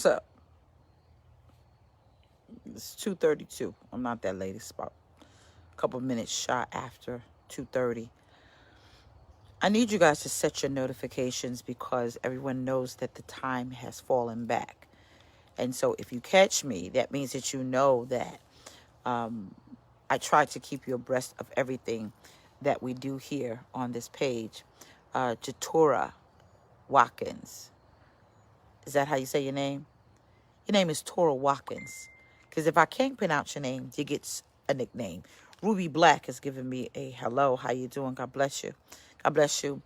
what's up? It's 2:32. I'm not that late. It's about a couple minutes shy after 2:30. I need you guys to set your notifications because everyone knows that the time has fallen back. And so if you catch me, that means that you know that I try to keep you abreast of everything that we do here on this page. Jatura Watkins. Is that how you say your name? Your name is Tora Watkins. Because if I can't pronounce your name, you get a nickname. Ruby Black has given me a hello. How you doing? God bless you. God bless you.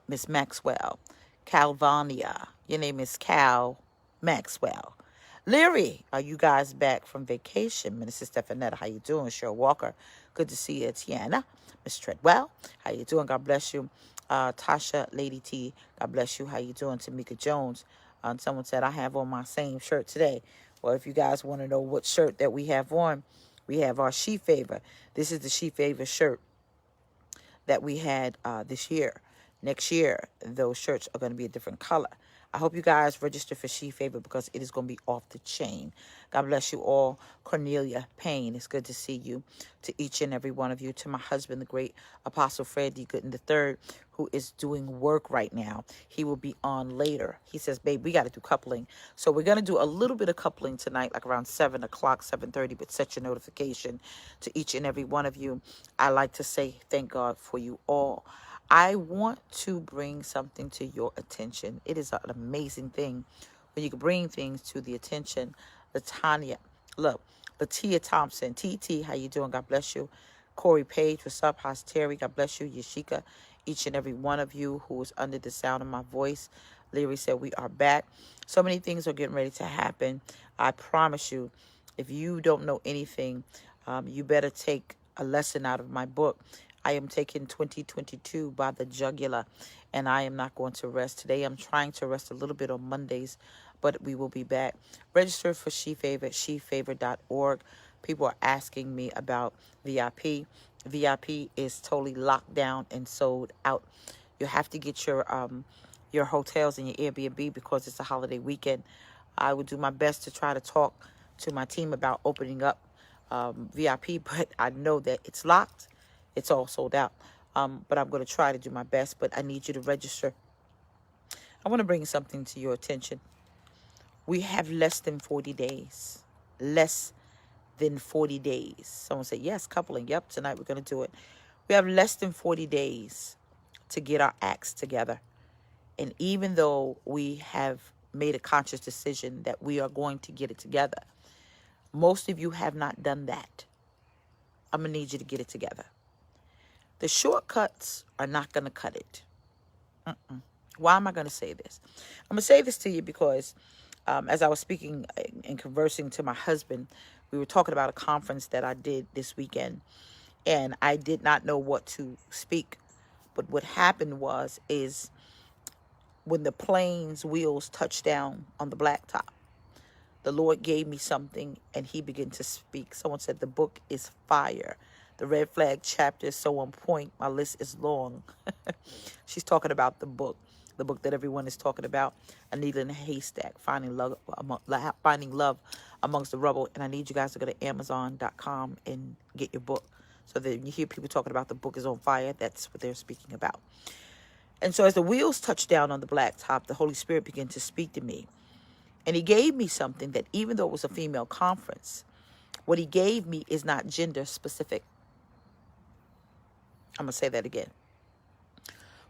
Miss Maxwell. Calvania. Your name is Cal Maxwell. Leary, are you guys back from vacation? Minister Stefanetta, how you doing? Cheryl Walker, good to see you. Tiana, Miss Treadwell, how you doing? God bless you. Tasha, Lady T, God bless you. How you doing? Tamika Jones. Someone said I have on my same shirt today. Well, if you guys want to know what shirt that we have on, we have our She Favor. This is the She Favor shirt that we had this year. Next year, those shirts are going to be a different color. I hope you guys register for She Favor because it is going to be off the chain. God bless you all. Cornelia Payne, it's good to see you. To each and every one of you. To my husband, the great Apostle Fred D. Gooden III, who is doing work right now. He will be on later. He says, babe, we got to do coupling. So we're going to do a little bit of coupling tonight, like around 7 o'clock, 7:30, but set your notification to each and every one of you. I like to say thank God for you all. I want to bring something to your attention. It is an amazing thing when you can bring things to the attention. Latanya, look, Latia Thompson, TT, how you doing? God bless you. Corey Page, what's up? How's Terry? God bless you. Yashika, each and every one of you who is under the sound of my voice. Leary said we are back. So many things are getting ready to happen. I promise you, if you don't know anything, you better take a lesson out of my book. I am taking 2022 by the jugular, and I am not going to rest. Today I'm trying to rest a little bit on Mondays, but we will be back. Register for She Favor at shefavor.org. People are asking me about VIP. VIP is totally locked down and sold out. You have to get your hotels and your Airbnb because it's a holiday weekend. I will do my best to try to talk to my team about opening up VIP, but I know that it's locked. It's all sold out. But I'm going to try to do my best, but I need you to register. I want to bring something to your attention. We have less than 40 days. Less than 40 days. Someone said, yes, coupling. Yep, tonight we're going to do it. We have less than 40 days to get our acts together. And even though we have made a conscious decision that we are going to get it together, most of you have not done that. I'm going to need you to get it together. The shortcuts are not going to cut it. Why am I going to say this? I'm going to say this to you because as I was speaking and conversing to my husband, we were talking about a conference that I did this weekend, and I did not know what to speak. But what happened is when the plane's wheels touched down on the blacktop, the Lord gave me something, and he began to speak. Someone said the book is fire. The red flag chapter is so on point. My list is long. She's talking about the book that everyone is talking about. A needle in a haystack, finding love amongst the rubble. And I need you guys to go to Amazon.com and get your book. So that you hear people talking about the book is on fire, that's what they're speaking about. And so as the wheels touched down on the blacktop, the Holy Spirit began to speak to me. And he gave me something that even though it was a female conference, what he gave me is not gender specific. I'm going to say that again.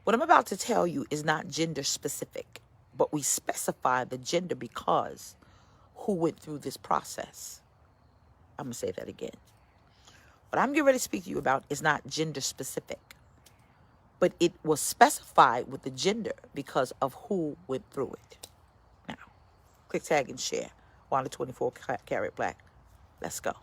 What I'm about to tell you is not gender specific, but we specify the gender because who went through this process. I'm going to say that again. What I'm getting ready to speak to you about is not gender specific, but it was specified with the gender because of who went through it. Now, click tag and share. Wanda 24 Karat Black. Let's go.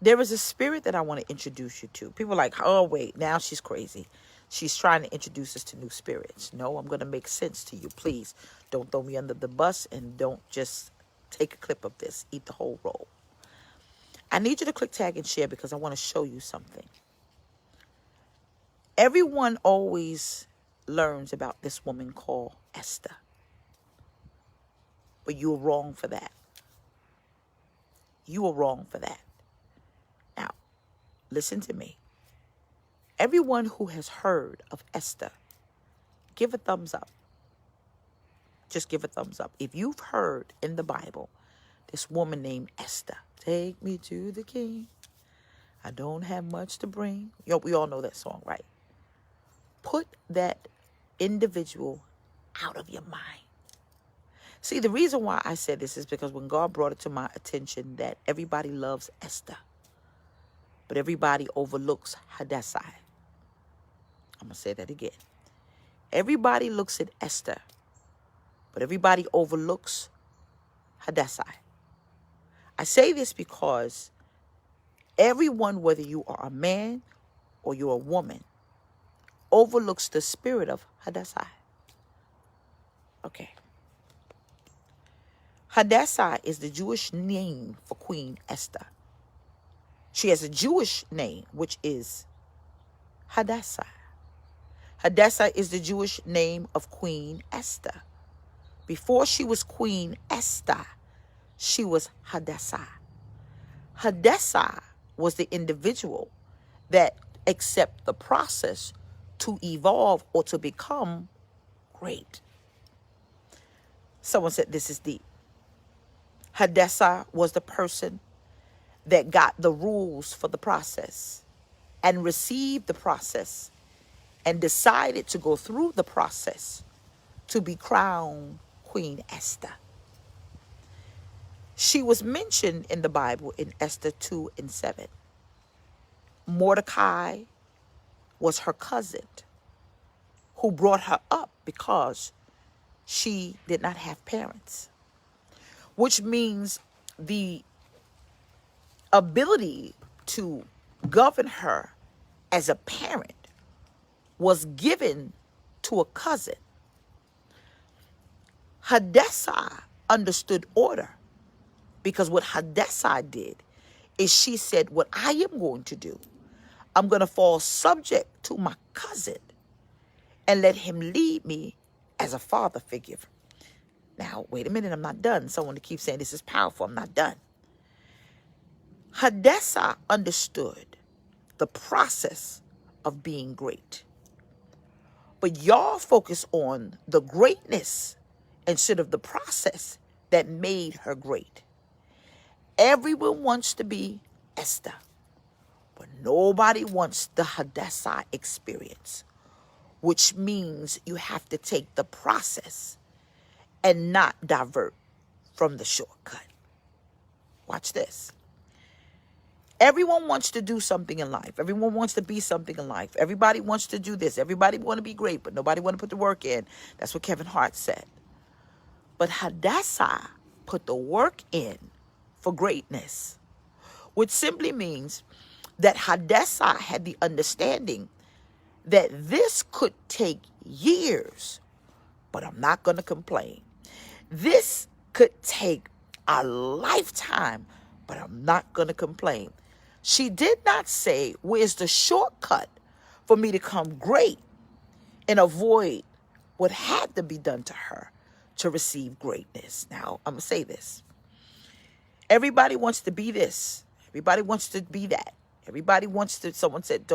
There is a spirit that I want to introduce you to. People are like, oh, wait, now she's crazy. She's trying to introduce us to new spirits. No, I'm going to make sense to you. Please don't throw me under the bus and don't just take a clip of this. Eat the whole roll. I need you to click tag and share because I want to show you something. Everyone always learns about this woman called Esther. But you were wrong for that. You were wrong for that. Now, listen to me. Everyone who has heard of Esther, give a thumbs up. Just give a thumbs up. If you've heard in the Bible, this woman named Esther, take me to the king. I don't have much to bring. We all know that song, right? Put that individual out of your mind. See, the reason why I said this is because when God brought it to my attention that everybody loves Esther, but everybody overlooks Hadassah. I'm going to say that again. Everybody looks at Esther, but everybody overlooks Hadassah. I say this because everyone, whether you are a man or you're a woman, overlooks the spirit of Hadassah. Okay. Hadassah is the Jewish name for Queen Esther. She has a Jewish name, which is Hadassah. Hadassah is the Jewish name of Queen Esther. Before she was Queen Esther, she was Hadassah. Hadassah was the individual that accepted the process to evolve or to become great. Someone said this is deep. Hadassah was the person that got the rules for the process and received the process and decided to go through the process to be crowned Queen Esther. She was mentioned in the Bible in Esther 2 and 7. Mordecai was her cousin who brought her up because she did not have parents, which means the ability to govern her as a parent was given to a cousin. Hadassah understood order because what Hadassah did is she said, what I am going to do, I'm going to fall subject to my cousin and let him lead me as a father figure. Now, wait a minute, I'm not done. Someone to keep saying this is powerful. I'm not done. Hadassah understood the process of being great. But y'all focus on the greatness instead of the process that made her great. Everyone wants to be Esther, but nobody wants the Hadassah experience, which means you have to take the process and not divert from the shortcut. Watch this. Everyone wants to do something in life. Everyone wants to be something in life. Everybody wants to do this. Everybody want to be great, but nobody want to put the work in. That's what Kevin Hart said. But Hadassah put the work in for greatness, which simply means that Hadassah had the understanding that this could take years, but I'm not going to complain. This could take a lifetime, but I'm not going to complain. She did not say, where's the shortcut for me to come great and avoid what had to be done to her to receive greatness. Now, I'm going to say this. Everybody wants to be this. Everybody wants to be that. Everybody wants to, someone said,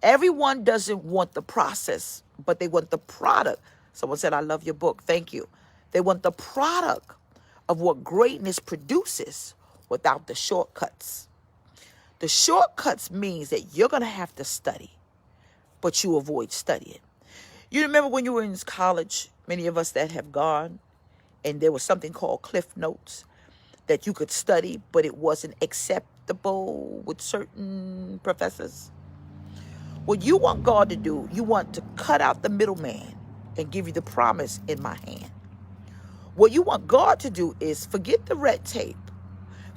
Everyone doesn't want the process, but they want the product. Someone said, I love your book. Thank you. They want the product of what greatness produces without the shortcuts. The shortcuts means that you're going to have to study, but you avoid studying. You remember when you were in college, many of us that have gone, and there was something called Cliff Notes that you could study, but it wasn't acceptable with certain professors. What you want God to do, you want to cut out the middleman and give you the promise in my hand. What you want God to do is forget the red tape.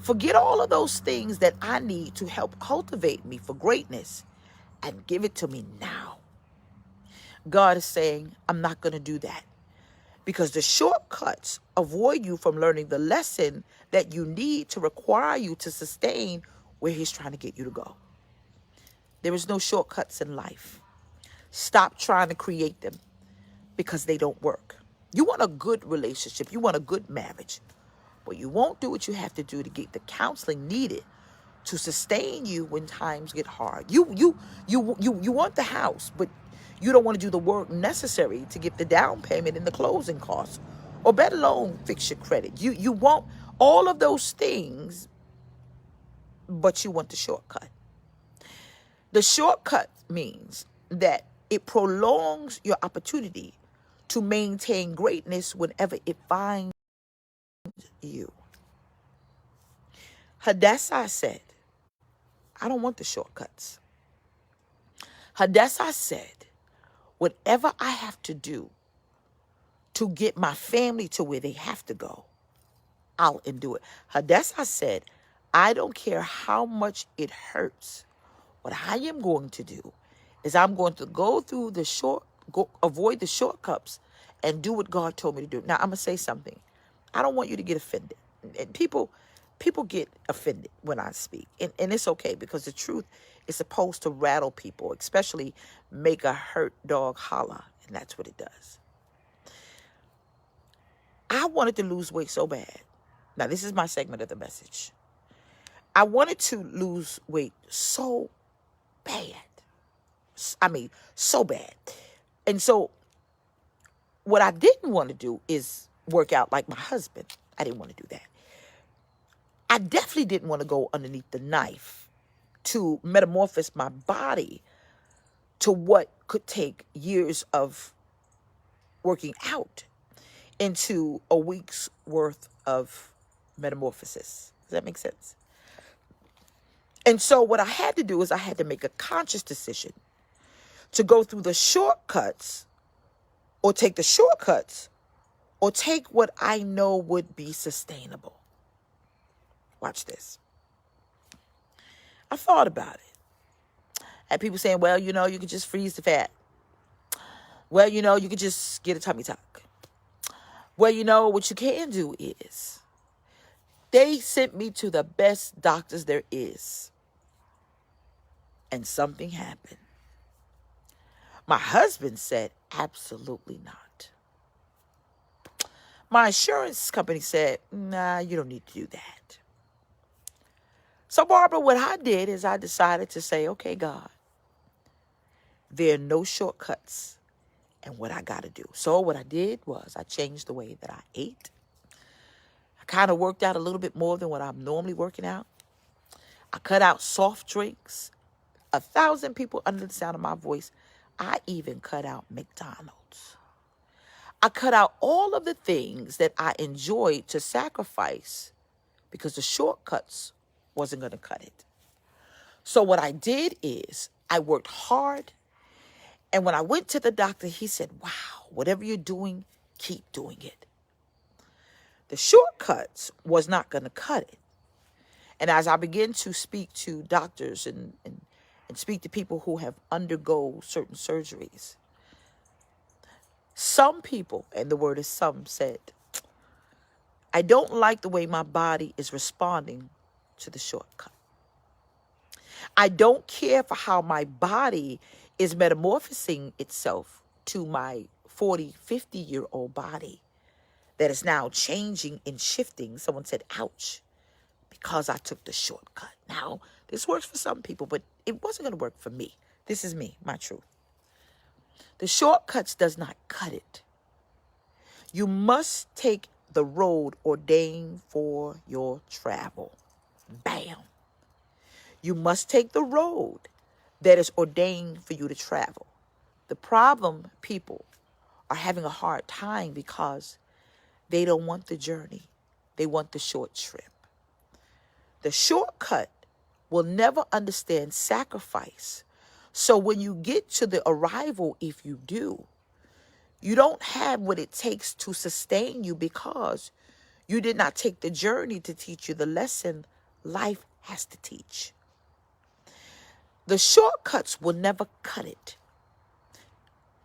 Forget all of those things that I need to help cultivate me for greatness and give it to me now. God is saying, I'm not going to do that because the shortcuts avoid you from learning the lesson that you need to require you to sustain where he's trying to get you to go. There is no shortcuts in life. Stop trying to create them because they don't work. You want a good relationship. You want a good marriage. But you won't do what you have to do to get the counseling needed to sustain you when times get hard. You want the house, but you don't want to do the work necessary to get the down payment and the closing costs, or better alone, fix your credit. You want all of those things, but you want the shortcut. The shortcut means that it prolongs your opportunity to maintain greatness whenever it finds you. Hadassah said, I don't want the shortcuts. Hadassah said, whatever I have to do to get my family to where they have to go, I'll endure it. Hadassah said, I don't care how much it hurts. What I am going to do is I'm going to go through avoid the shortcuts and do what God told me to do. Now, I'm going to say something. I don't want you to get offended. And people get offended when I speak. And it's okay, because the truth is supposed to rattle people, especially make a hurt dog holler. And that's what it does. I wanted to lose weight so bad. Now, this is my segment of the message. I wanted to lose weight so bad. I mean, so bad. And so what I didn't want to do is work out like my husband. I didn't want to do that. I definitely didn't want to go underneath the knife to metamorphose my body to what could take years of working out into a week's worth of metamorphosis. Does that make sense? And so what I had to do is I had to make a conscious decision to go through the shortcuts, or take the shortcuts, or take what I know would be sustainable. Watch this. I thought about it. And people saying, well, you could just freeze the fat. Well, you could just get a tummy tuck. Well, what you can do is, they sent me to the best doctors there is. And something happened. My husband said, absolutely not. My insurance company said, nah, you don't need to do that. So, Barbara, what I did is I decided to say, okay, God, there are no shortcuts in what I got to do. So what I did was I changed the way that I ate. I kind of worked out a little bit more than what I'm normally working out. I cut out soft drinks. 1,000 people under the sound of my voice. I even cut out McDonald's. I cut out all of the things that I enjoyed to sacrifice because the shortcuts wasn't going to cut it. So what I did is I worked hard. And when I went to the doctor, he said, wow, whatever you're doing, keep doing it. The shortcuts was not going to cut it. And as I began to speak to doctors and speak to people who have undergo certain surgeries, some people, and the word is some, said, I don't like the way my body is responding to the shortcut. I don't care for how my body is metamorphosing itself to my 40, 50-year-old body that is now changing and shifting. Someone said, ouch, because I took the shortcut. Now, this works for some people, but it wasn't going to work for me. This is me, my truth. The shortcuts does not cut it. You must take the road ordained for your travel. Bam. You must take the road that is ordained for you to travel. The problem, people are having a hard time because they don't want the journey. They want the short trip. The shortcut will never understand sacrifice. So when you get to the arrival, if you do, you don't have what it takes to sustain you because you did not take the journey to teach you the lesson life has to teach. The shortcuts will never cut it.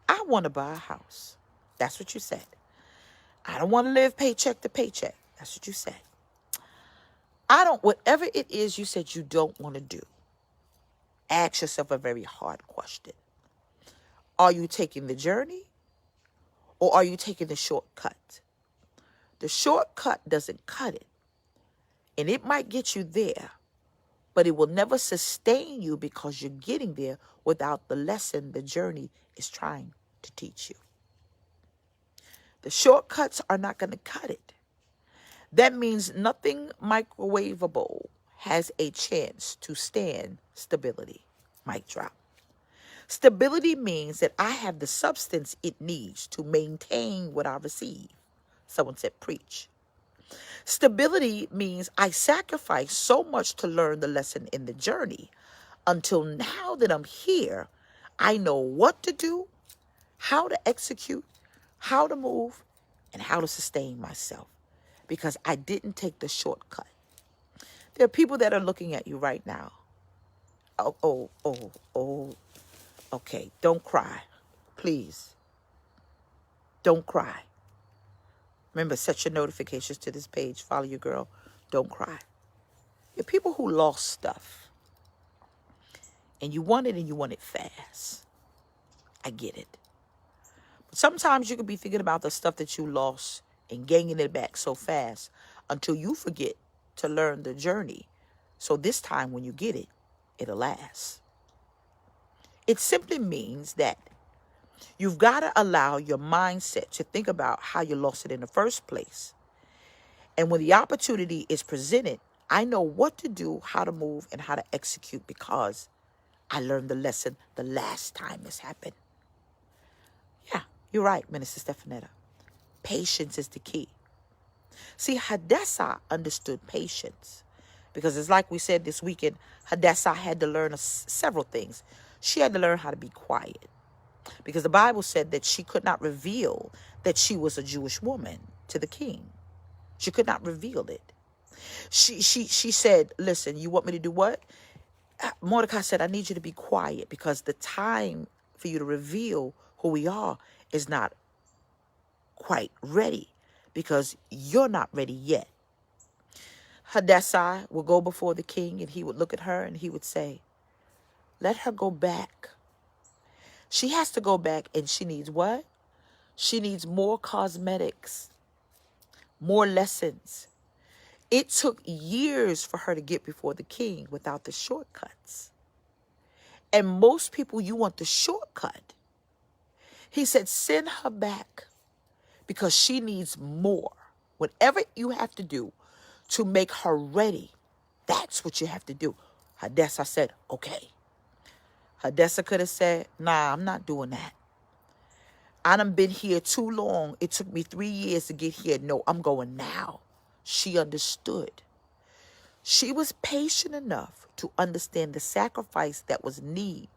I want to buy a house. That's what you said. I don't want to live paycheck to paycheck. That's what you said. Whatever it is you said you don't want to do, ask yourself a very hard question. Are you taking the journey Or are you taking the shortcut? The shortcut doesn't cut it. And it might get you there, but it will never sustain you because you're getting there without the lesson the journey is trying to teach you. The shortcuts are not going to cut it. That means nothing microwavable has a chance to stand stability. Mic drop. Stability means that I have the substance it needs to maintain what I receive. Someone said, preach. Stability means I sacrifice so much to learn the lesson in the journey until now that I'm here, I know what to do, how to execute, how to move, and how to sustain myself because I didn't take the shortcut. There are people that are looking at you right now. Oh. Okay, don't cry. Please. Don't cry. Remember, set your notifications to this page. Follow your girl. Don't cry. There are people who lost stuff. And you want it fast. I get it. But sometimes you could be thinking about the stuff that you lost and gaining it back so fast until you forget to learn the journey. So this time when you get it, it'll last. It simply means that you've got to allow your mindset to think about how you lost it in the first place. And when the opportunity is presented, I know what to do, how to move, and how to execute because I learned the lesson the last time this happened. Yeah, you're right, Minister Stefanetta. Patience is the key. See, Hadassah understood patience because it's like we said this weekend, Hadassah had to learn several things. She had to learn how to be quiet because the Bible said that she could not reveal that she was a Jewish woman to the king. She could not reveal it. She said, listen, you want me to do what? Mordecai said, I need you to be quiet because the time for you to reveal who we are is not quite ready because you're not ready yet. Hadassah will go before the king and he would look at her and he would say, let her go back. She has to go back and she needs what? She needs more cosmetics, more lessons. It took years for her to get before the king without the shortcuts. And most people, you want the shortcut. He said, send her back because she needs more. Whatever you have to do to make her ready, that's what you have to do. Hadassah said, okay. Hadassah could have said, nah, I'm not doing that. I done been here too long. It took me 3 years to get here. No, I'm going now. She understood. She was patient enough to understand the sacrifice that was needed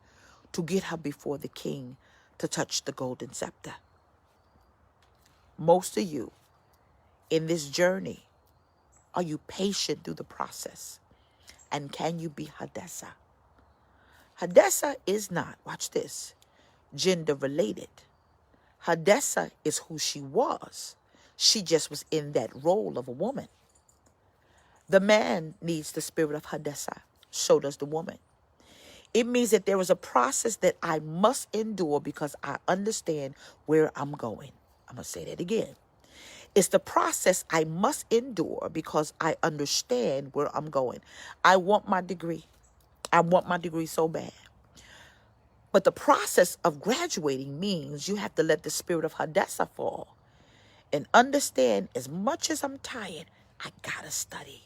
to get her before the king to touch the golden scepter. Most of you in this journey, are you patient through the process? And can you be Hadassah? Hadassah is not, watch this, gender related. Hadassah is who she was. She just was in that role of a woman. The man needs the spirit of Hadassah. So does the woman. It means that there is a process that I must endure because I understand where I'm going. I'm going to say that again. It's the process I must endure because I understand where I'm going. I want my degree. I want my degree so bad. But the process of graduating means you have to let the spirit of Hadassah fall and understand as much as I'm tired, I got to study.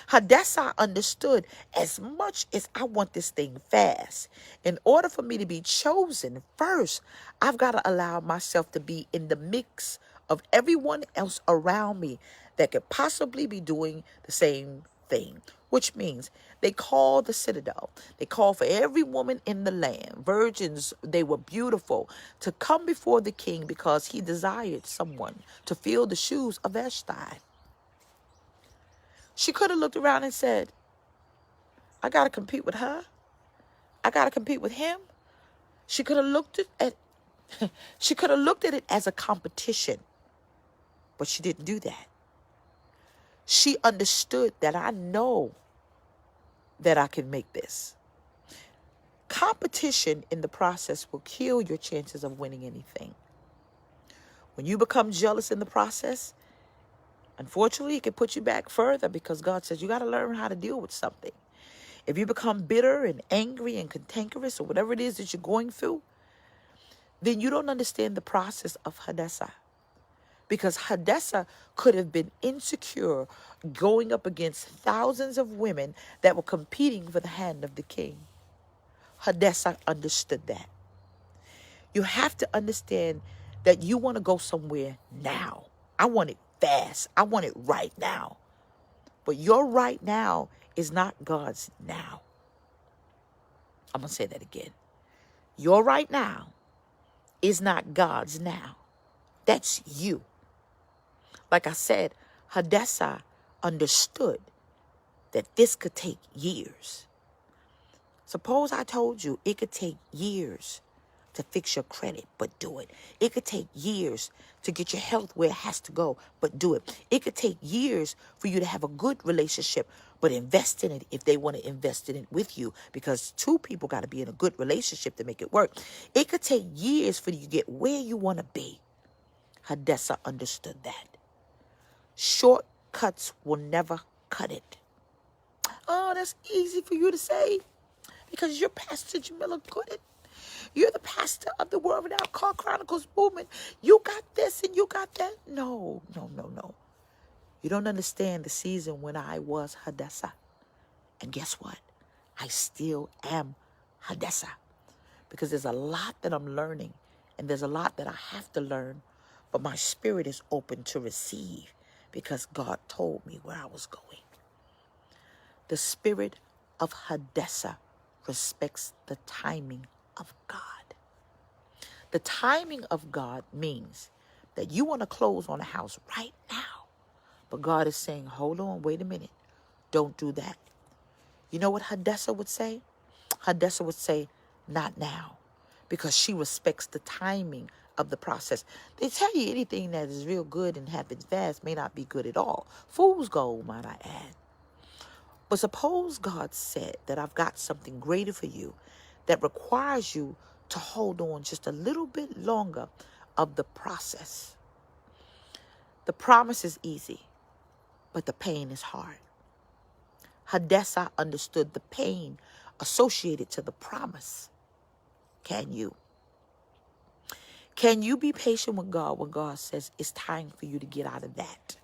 Hadassah understood as much as I want this thing fast. In order for me to be chosen first, I've got to allow myself to be in the mix of everyone else around me that could possibly be doing the same thing, which means they called the citadel. They called for every woman in the land, virgins, they were beautiful, to come before the king because he desired someone to fill the shoes of Vashti. She could have looked around and said, I got to compete with her. I got to compete with him. She could have looked at it as a competition, but she didn't do that. She understood that I know that I can make this. Competition in the process will kill your chances of winning anything. When you become jealous in the process, unfortunately, it can put you back further because God says you got to learn how to deal with something. If you become bitter and angry and cantankerous or whatever it is that you're going through, then you don't understand the process of Hadassah. Because Hadassah could have been insecure, going up against thousands of women that were competing for the hand of the king. Hadassah understood that. You have to understand that you want to go somewhere now. I want it fast. I want it right now. But your right now is not God's now. I'm going to say that again. Your right now is not God's now. That's you. Like I said, Hadassah understood that this could take years. Suppose I told you it could take years to fix your credit, but do it. It could take years to get your health where it has to go, but do it. It could take years for you to have a good relationship, but invest in it if they want to invest in it with you, because two people got to be in a good relationship to make it work. It could take years for you to get where you want to be. Hadassah understood that. Shortcuts will never cut it. Oh, that's easy for you to say because you're Pastor Jameliah Gooden. You're the pastor of the World Renowned Car Chronicles movement. You got this and you got that. No. You don't understand the season when I was Hadassah. And guess what? I still am Hadassah. Because there's a lot that I'm learning. And there's a lot that I have to learn. But my spirit is open to receive. Because God told me where I was going. The spirit of Hadassah respects the timing of God. The timing of God means that you want to close on a house right now. But God is saying, hold on, wait a minute. Don't do that. You know what Hadassah would say? Hadassah would say, not now. Because she respects the timing of the process. They tell you anything that is real good and happens fast may not be good at all. Fool's gold, might I add. But suppose God said that I've got something greater for you that requires you to hold on just a little bit longer of the process. The promise is easy, but the pain is hard. Hadassah understood the pain associated to the promise. Can you? Can you be patient with God when God says it's time for you to get out of that?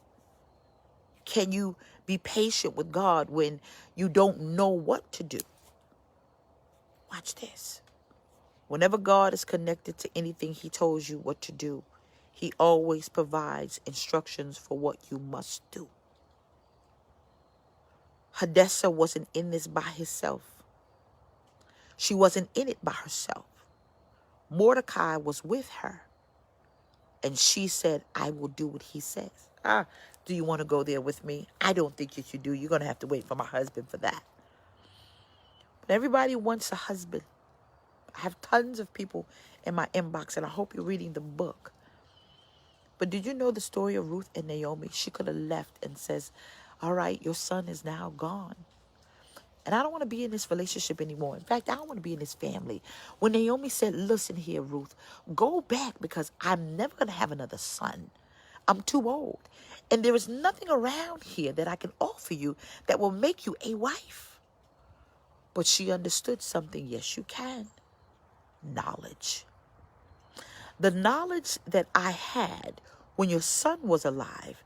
Can you be patient with God when you don't know what to do? Watch this. Whenever God is connected to anything he tells you what to do, he always provides instructions for what you must do. Hadassah wasn't in this by herself. She wasn't in it by herself. Mordecai was with her. And she said, I will do what he says. Do you want to go there with me? I don't think you should do. You're going to have to wait for my husband for that. But everybody wants a husband. I have tons of people in my inbox, and I hope you're reading the book. But did you know the story of Ruth and Naomi? She could have left and says, all right, your son is now gone. And I don't want to be in this relationship anymore. In fact, I don't want to be in this family. When Naomi said, listen here, Ruth, go back because I'm never going to have another son. I'm too old. And there is nothing around here that I can offer you that will make you a wife. But she understood something. Yes, you can. Knowledge. The knowledge that I had when your son was alive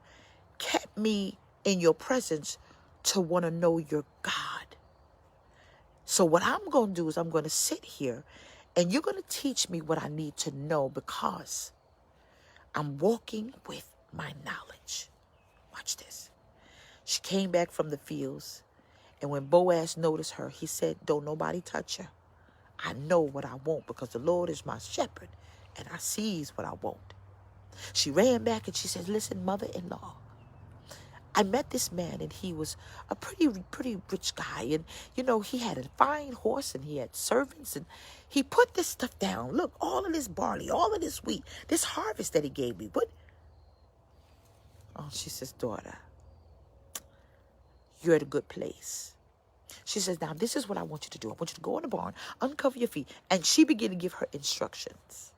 kept me in your presence to want to know your God. So what I'm going to do is I'm going to sit here and you're going to teach me what I need to know because I'm walking with my knowledge. Watch this. She came back from the fields, and when Boaz noticed her, he said, don't nobody touch her. I know what I want because the Lord is my shepherd and I sees what I want. She ran back and she said, listen, mother-in-law, I met this man and he was a pretty rich guy. And, you know, he had a fine horse and he had servants and he put this stuff down. Look, all of this barley, all of this wheat, this harvest that he gave me. What? Oh, she says, daughter, you're at a good place. She says, now this is what I want you to do. I want you to go in the barn, uncover your feet. And she began to give her instructions.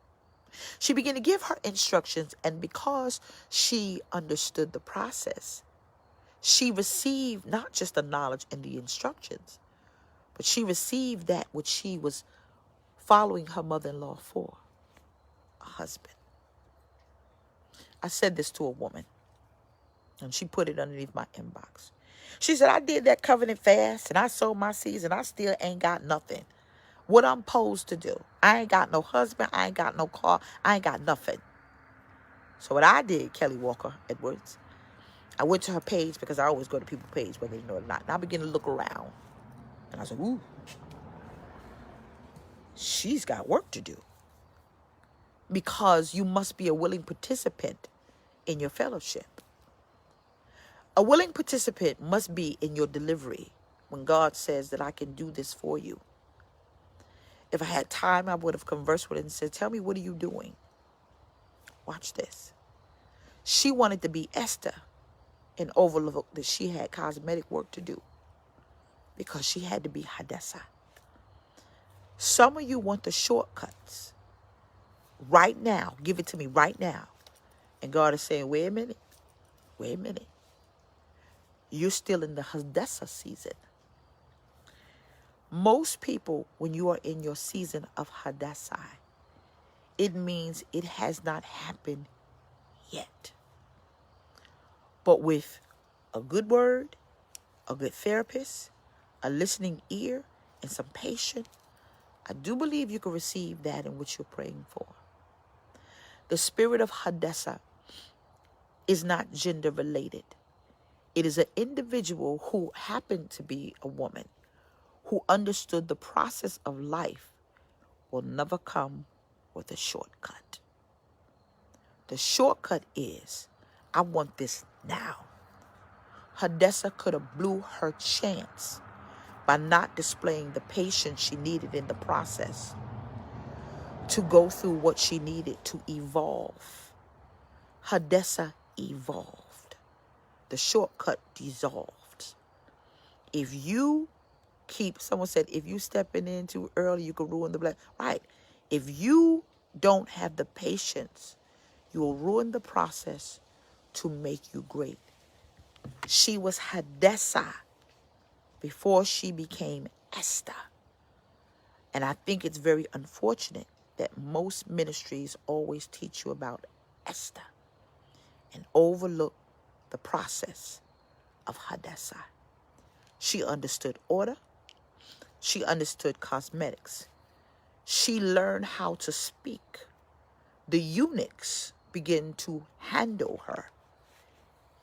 She began to give her instructions, and because she understood the process, she received not just the knowledge and the instructions, but she received that which she was following her mother-in-law for, a husband. I said this to a woman, and she put it underneath my inbox. She said, I did that covenant fast, and I sowed my seeds, and I still ain't got nothing. What I'm supposed to do? I ain't got no husband. I ain't got no car. I ain't got nothing. So what I did, Kelly Walker Edwards, I went to her page, because I always go to people's page whether they know it or not. And I began to look around. And I said, ooh, she's got work to do. Because you must be a willing participant in your fellowship. A willing participant must be in your delivery when God says that I can do this for you. If I had time, I would have conversed with her and said, tell me, what are you doing? Watch this. She wanted to be Esther and overlooked that she had cosmetic work to do because she had to be Hadassah. Some of you want the shortcuts right now. Give it to me right now. And God is saying, wait a minute. Wait a minute. You're still in the Hadassah season. Most people, when you are in your season of Hadassah, it means it has not happened yet. But with a good word, a good therapist, a listening ear, and some patience, I do believe you can receive that in which you're praying for. The spirit of Hadassah is not gender related. It is an individual who happened to be a woman who understood the process of life will never come with a shortcut. The shortcut is, I want this now. Hadassah could have blew her chance by not displaying the patience she needed in the process to go through what she needed to evolve. Hadassah evolved. The shortcut dissolved. If you someone said, if you stepping in too early, you can ruin the blessing. Right. If you don't have the patience, you will ruin the process to make you great. She was Hadassah before she became Esther. And I think it's very unfortunate that most ministries always teach you about Esther and overlook the process of Hadassah. She understood order. She understood cosmetics. She learned how to speak. The eunuchs began to handle her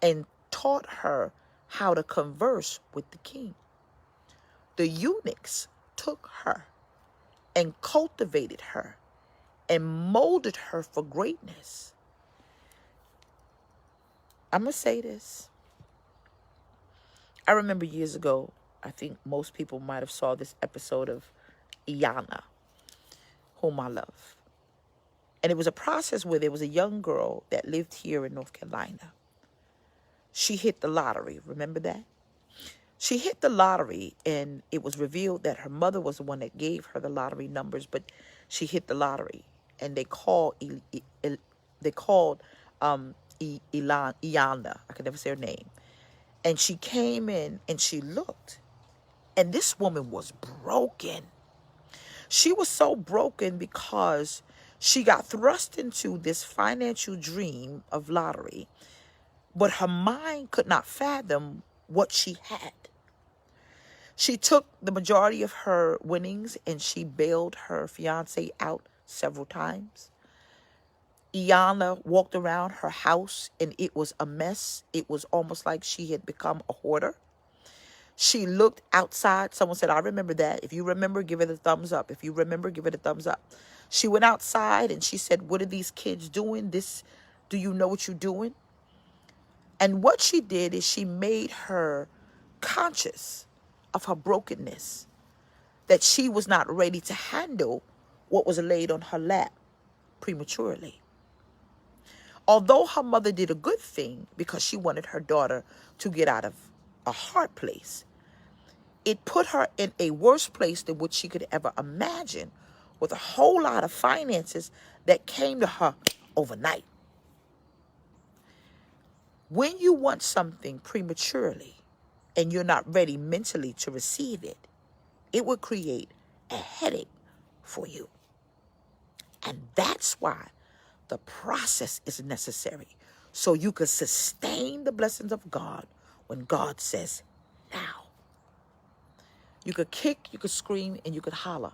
and taught her how to converse with the king. The eunuchs took her and cultivated her and molded her for greatness. I'm going to say this. I remember years ago, I think most people might have saw this episode of Iyanla, whom I love. And it was a process where there was a young girl that lived here in North Carolina. She hit the lottery. Remember that? She hit the lottery, and it was revealed that her mother was the one that gave her the lottery numbers, but she hit the lottery. And they called Iyanla. I can never say her name. And she came in and she looked. And this woman was broken. She was so broken because she got thrust into this financial dream of lottery, but her mind could not fathom what she had. She took the majority of her winnings and she bailed her fiance out several times. Iyanla walked around her house and it was a mess. It was almost like she had become a hoarder. She looked outside. Someone said, I remember that. If you remember, give it a thumbs up. If you remember, give it a thumbs up. She went outside and she said, what are these kids doing? Do you know what you're doing? And what she did is she made her conscious of her brokenness, that she was not ready to handle what was laid on her lap prematurely. Although her mother did a good thing because she wanted her daughter to get out of a hard place, it put her in a worse place than what she could ever imagine with a whole lot of finances that came to her overnight. When you want something prematurely and you're not ready mentally to receive it, it will create a headache for you. And that's why the process is necessary, so you can sustain the blessings of God when God says now. You could kick, you could scream, and you could holler,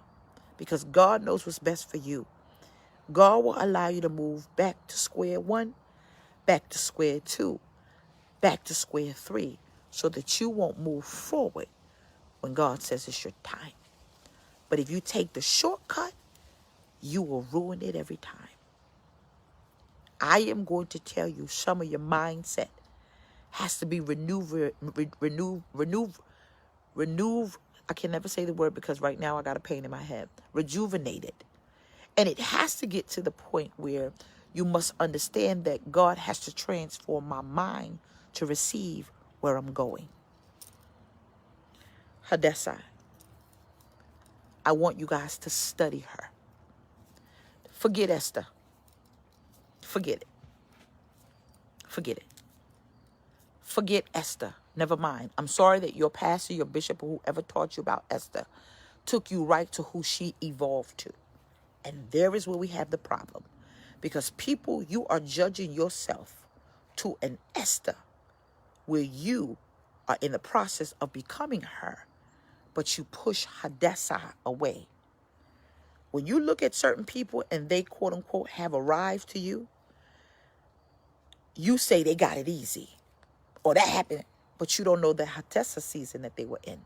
because God knows what's best for you. God will allow you to move back to square one, back to square two, back to square three, so that you won't move forward when God says it's your time. But if you take the shortcut, you will ruin it every time. I am going to tell you, some of your mindset has to be renewed. I can never say the word because right now I got a pain in my head. Rejuvenated. And it has to get to the point where you must understand that God has to transform my mind to receive where I'm going. Hadassah. I want you guys to study her. Forget Esther. Forget it. Forget it. Forget Esther. Never mind. I'm sorry that your pastor, your bishop, or whoever taught you about Esther took you right to who she evolved to. And there is where we have the problem. Because people, you are judging yourself to an Esther where you are in the process of becoming her, but you push Hadassah away. When you look at certain people and they quote unquote have arrived to you, you say they got it easy or that happened, but you don't know the Hadassah season that they were in.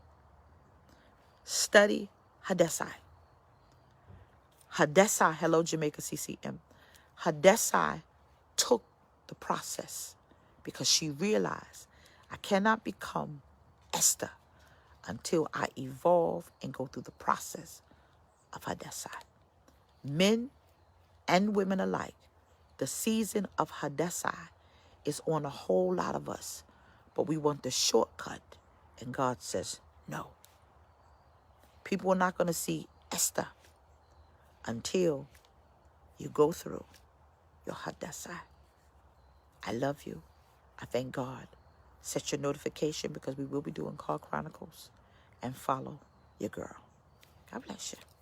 Study Hadassah. Hadassah, hello Jamaica CCM. Hadassah took the process because she realized I cannot become Esther until I evolve and go through the process of Hadassah. Men and women alike, the season of Hadassah is on a whole lot of us, but we want the shortcut, and God says no. People are not going to see Esther until you go through your Hadassah. I love you. I thank God. Set your notification because we will be doing Car Chronicles, and follow your girl. God bless you.